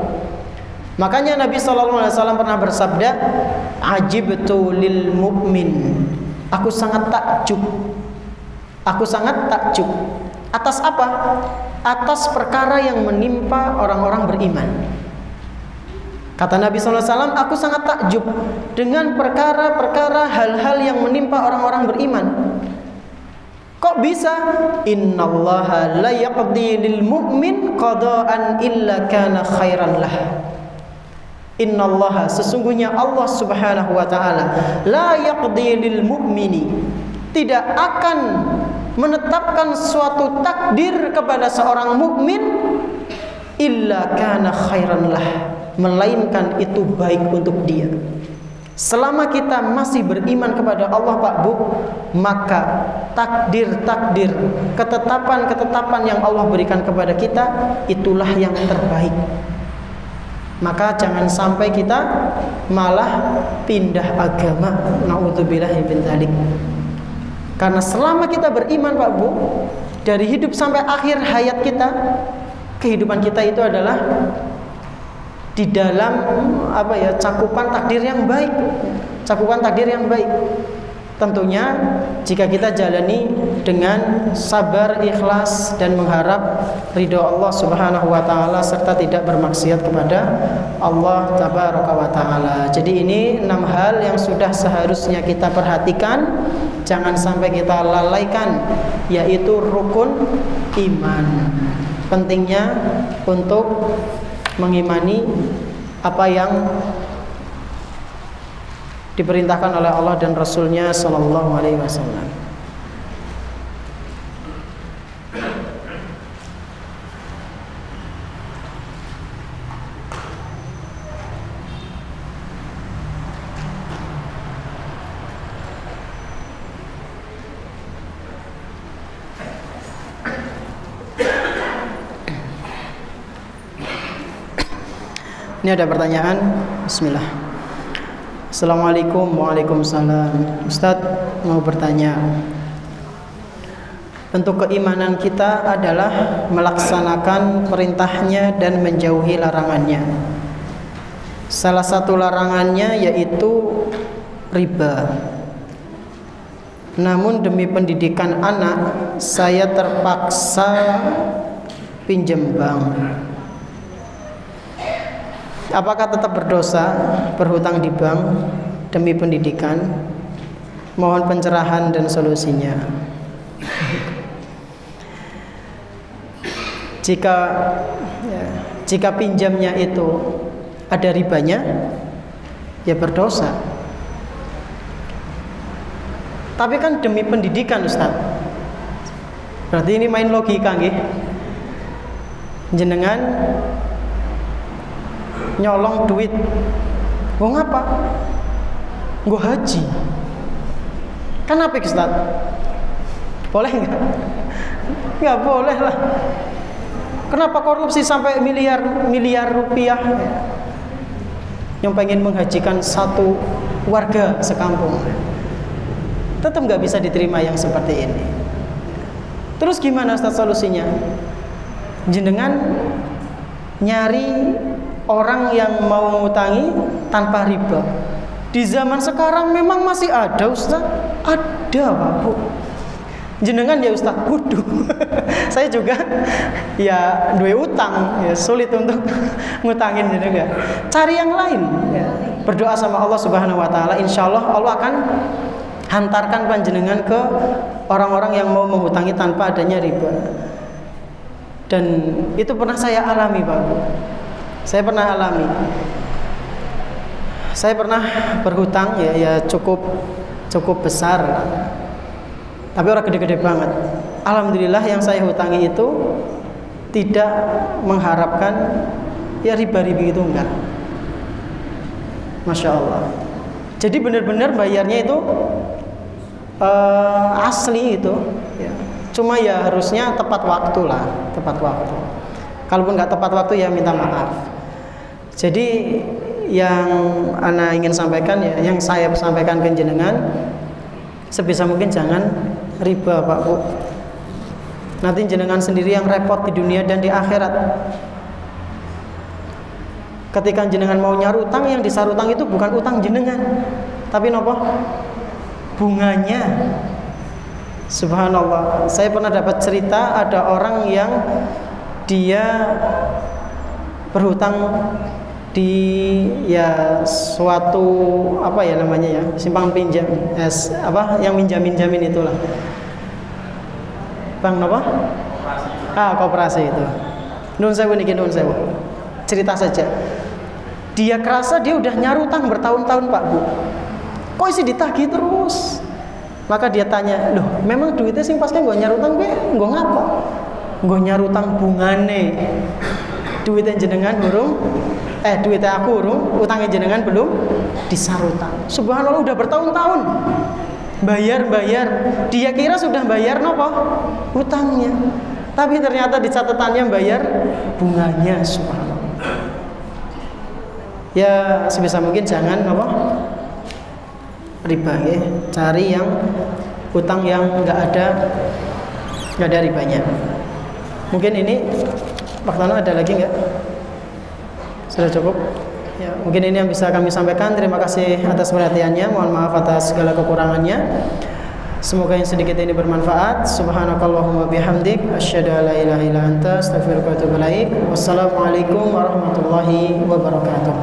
Makanya Nabi sallallahu alaihi wasallam pernah bersabda, "Ajibtu lil mu'min." Aku sangat takjub. Aku sangat takjub. Atas apa? Atas perkara yang menimpa orang-orang beriman. Kata Nabi SAW, aku sangat takjub dengan perkara-perkara hal-hal yang menimpa orang-orang beriman. Kok bisa? Innallaha la yaqdi lil mu'min qada'an illa kana khairan lah. Innallaha, sesungguhnya Allah Subhanahu wa taala, la yaqdi lil mu'mini, tidak akan menetapkan suatu takdir kepada seorang mukmin illa kana khairan lah, melainkan itu baik untuk dia. Selama kita masih beriman kepada Allah Pak Bu, maka takdir-takdir, ketetapan-ketetapan yang Allah berikan kepada kita, itulah yang terbaik. Maka jangan sampai kita malah pindah agama. Na'udzubillahi min dzalik. Karena selama kita beriman Pak Bu, dari hidup sampai akhir hayat kita, kehidupan kita itu adalah di dalam cakupan takdir yang baik, cakupan takdir yang baik. Tentunya jika kita jalani dengan sabar, ikhlas, dan mengharap ridho Allah Subhanahu wa taala serta tidak bermaksiat kepada Allah Tabaraka wa taala. Jadi ini 6 hal yang sudah seharusnya kita perhatikan, jangan sampai kita lalaikan, yaitu rukun iman. Pentingnya untuk mengimani apa yang diperintahkan oleh Allah dan Rasulnya Sallallahu Alaihi Wasallam. Ini ada pertanyaan. Bismillah. Assalamualaikum. Waalaikumsalam. Ustadz mau bertanya, bentuk keimanan kita adalah melaksanakan perintahnya dan menjauhi larangannya. Salah satu larangannya yaitu riba. Namun demi pendidikan anak, saya terpaksa pinjam bank. Apakah tetap berdosa berhutang di bank demi pendidikan? Mohon pencerahan dan solusinya. Jika pinjamnya itu ada ribanya, ya berdosa. Tapi kan demi pendidikan, Ustaz. Berarti ini main logika nggih. Jenengan nyolong duit, nggo ngapa? Nggo haji. Kan apik, Ustaz? Boleh nggak? Nggak boleh lah. Kenapa korupsi sampai miliar rupiah? Yang pengen menghajikan satu warga sekampung, tetap nggak bisa diterima yang seperti ini. Terus gimana, Ustaz, solusinya? Jenengan nyari orang yang mau ngutangi tanpa riba. Di zaman sekarang memang masih ada, Ustaz. Ada, Pak Bu. Jenengan ya, Ustaz, waduh. Saya juga ya duwe utang, ya sulit untuk ngutangin juga. Cari yang lain, ya. Berdoa sama Allah Subhanahu wa taala, insyaallah Allah akan hantarkan panjenengan ke orang-orang yang mau menghutangi tanpa adanya riba. Dan itu pernah saya alami, Pak Bu. Saya pernah alami. Saya pernah berhutang ya cukup besar. Tapi orang gede-gede banget. Alhamdulillah yang saya hutangi itu tidak mengharapkan ya riba-riba itu, enggak. Masya Allah. Jadi benar-benar bayarnya itu asli itu. Ya. Cuma ya harusnya tepat waktu lah, tepat waktu. Kalaupun nggak tepat waktu ya minta maaf. Jadi yang ana ingin sampaikan ya, yang saya sampaikan ke jenengan, sebisa mungkin jangan riba, Pak Bu. Nanti jenengan sendiri yang repot di dunia dan di akhirat. Ketika jenengan mau nyarutang, yang disarutang itu bukan utang jenengan, tapi nopo? Bunganya. Subhanallah. Saya pernah dapat cerita ada orang yang dia berhutang di ya suatu apa ya namanya ya, simpang pinjam, yang minjamin itulah. Bang apa? Koperasi itu. Nun sewu niki nun sewu. Cerita saja. Dia kerasa dia udah nyarutang bertahun-tahun Pak Bu. Kok isi ditagih terus? Maka dia tanya, loh memang duitnya sing pas kan gue nyarutang gue ngapa? Gue nyarutang bungane. Duitnya jenengan duitnya aku urung, utangnya jenengan belum disarutang. Subhanallah udah bertahun-tahun bayar. Dia kira sudah bayar nopo utangnya, tapi ternyata di catatannya bayar bunganya. Subhanallah. Ya sebisa mungkin jangan apa riba ya. Cari yang utang yang nggak ada ribanya. Mungkin ini Pak Tono ada lagi nggak? Sudah cukup? Ya, mungkin ini yang bisa kami sampaikan. Terima kasih atas perhatiannya. Mohon maaf atas segala kekurangannya. Semoga yang sedikit ini bermanfaat. Subhanakallahumma bihamdik asyhadu an la ilaha illa anta astaghfiruka wa atubu ilaik. Wassalamualaikum warahmatullahi wabarakatuh.